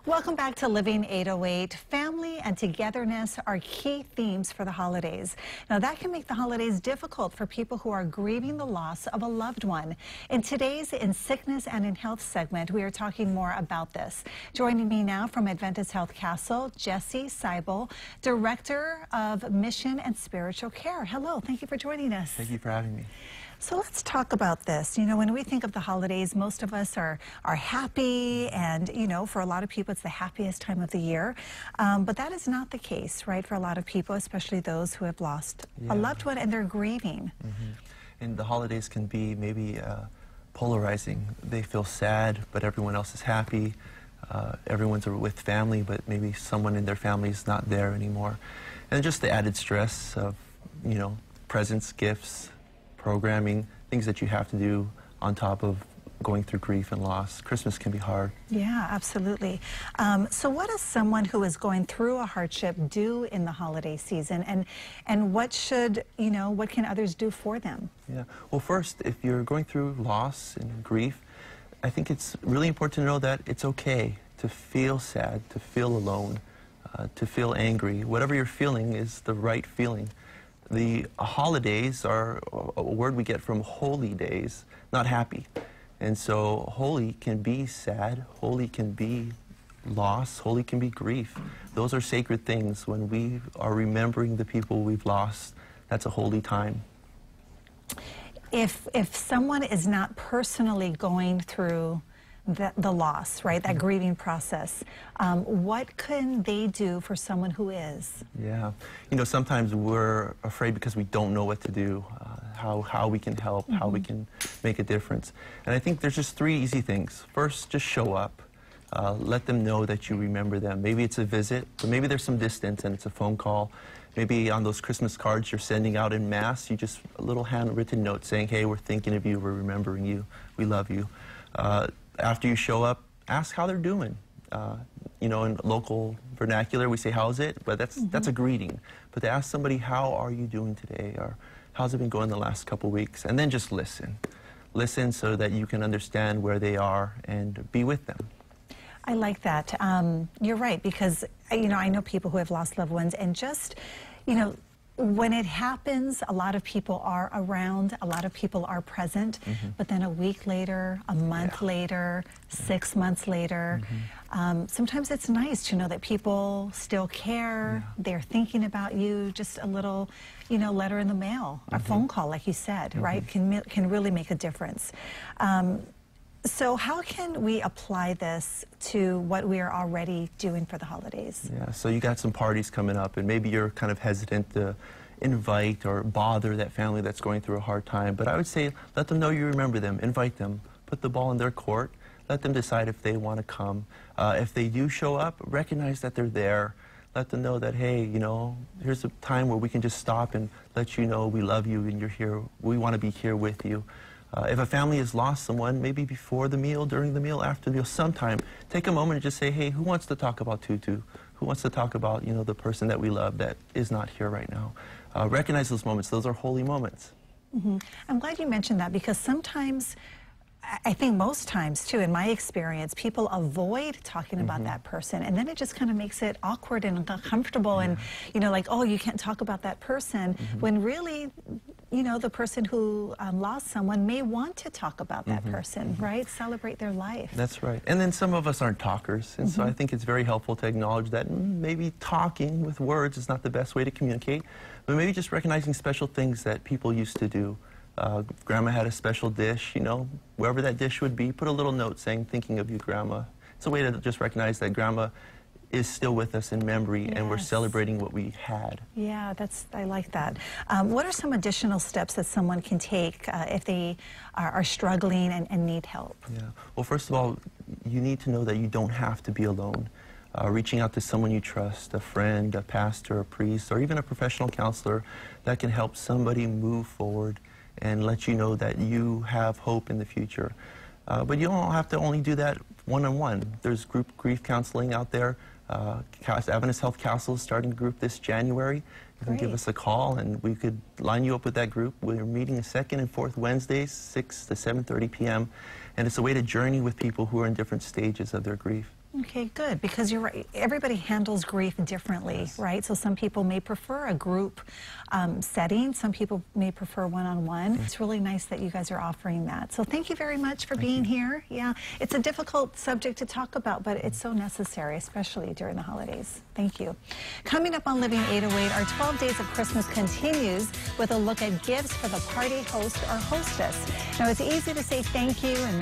Welcome back to Living 808. Family and togetherness are key themes for the holidays. Now, that can make the holidays difficult for people who are grieving the loss of a loved one. In today's In Sickness and in Health segment, we are talking more about this. Joining me now from Adventist Health Castle, Jessie Seibel, Director of Mission and Spiritual Care. Hello, thank you for joining us. Thank you for having me. So let's talk about this. You know, when we think of the holidays, most of us are happy, and, you know, for a lot of people, it's the happiest time of the year. But that is not the case, right, for a lot of people, especially those who have lost a loved one and they're grieving. And the holidays can be maybe polarizing. They feel sad, but everyone else is happy. Everyone's with family, but maybe someone in their family is not there anymore. And just the added stress of, you know, presents, gifts, programming, things that you have to do on top of going through grief and loss. Christmas can be hard. Yeah, absolutely. So what does someone who is going through a hardship do in the holiday season, and what should, you know, what can others do for them? Yeah, well, first, if you're going through loss and grief, I think it's really important to know that it's okay to feel sad, to feel alone, to feel angry. Whatever you're feeling is the right feeling. The holidays are a word we get from holy days, not happy. And so holy can be sad, holy can be loss, holy can be grief. Those are sacred things. When we are remembering the people we've lost, that's a holy time. If someone is not personally going through the loss, right, that grieving process, what can they do for someone who is? Yeah, you know, sometimes we're afraid because we don't know what to do, how we can help, how we can make a difference. And I think there's just three easy things. First, just show up. Let them know that you remember them. Maybe it's a visit, but maybe there's some distance and it's a phone call. Maybe on those Christmas cards you're sending out en masse, you just a little handwritten note saying, hey, we're thinking of you, we're remembering you, we love you. After you show up, ask how they're doing. You know, in local vernacular, we say, how's it? But that's a greeting. But to ask somebody, how are you doing today? Or how's it been going the last couple weeks? And then just listen. Listen so that you can understand where they are and be with them. I like that. You're right, because, you know, I know people who have lost loved ones, and just, you know, when it happens, a lot of people are around, a lot of people are present, but then a week later, a month later, 6 months later, sometimes it's nice to know that people still care, they're thinking about you. Just a little, you know, letter in the mail, a phone call, like you said, right, can really make a difference. So how can we apply this to what we are already doing for the holidays? Yeah, so you got some parties coming up, and maybe you're kind of hesitant to invite or bother that family that's going through a hard time. But I would say let them know you remember them, invite them, put the ball in their court, let them decide if they want to come. If they do show up, recognize that they're there. Let them know that, hey, you know, here's a time where we can just stop and let you know we love you and you're here. We want to be here with you. If a family has lost someone, maybe before the meal, during the meal, after the meal, sometime, take a moment and just say, hey, who wants to talk about Tutu? Who wants to talk about, you know, the person that we love that is not here right now? Recognize those moments. Those are holy moments. I'm glad you mentioned that, because sometimes, I think most times, too, in my experience, people avoid talking about that person, and then it just kind of makes it awkward and uncomfortable, and, you know, like, oh, you can't talk about that person, when really, you know, the person who lost someone may want to talk about that person, right? Celebrate their life. That's right. And then some of us aren't talkers, and so I think it's very helpful to acknowledge that maybe talking with words is not the best way to communicate, but maybe just recognizing special things that people used to do. Grandma had a special dish, you know, wherever that dish would be, put a little note saying, thinking of you, Grandma. It's a way to just recognize that Grandma is still with us in memory, and we're celebrating what we had. Yeah, I like that. What are some additional steps that someone can take if they are struggling and need help? Yeah. Well, first of all, you need to know that you don't have to be alone. Reaching out to someone you trust, a friend, a pastor, a priest, or even a professional counselor, that can help somebody move forward and let you know that you have hope in the future. But you don't have to only do that one-on-one. There's group grief counseling out there. Adventist Health Castle is starting a group this January. You can give us a call and we could line you up with that group. We're meeting the second and fourth Wednesdays, 6 to 7:30 p.m. And it's a way to journey with people who are in different stages of their grief. Okay, good, because you're right. Everybody handles grief differently, Yes. right? So some people may prefer a group setting. Some people may prefer one-on-one. It's really nice that you guys are offering that. So thank you very much for being here. Yeah, it's a difficult subject to talk about, but it's so necessary, especially during the holidays. Thank you. Coming up on Living 808, our 12 Days of Christmas continues with a look at gifts for the party host or hostess. Now, it's easy to say thank you and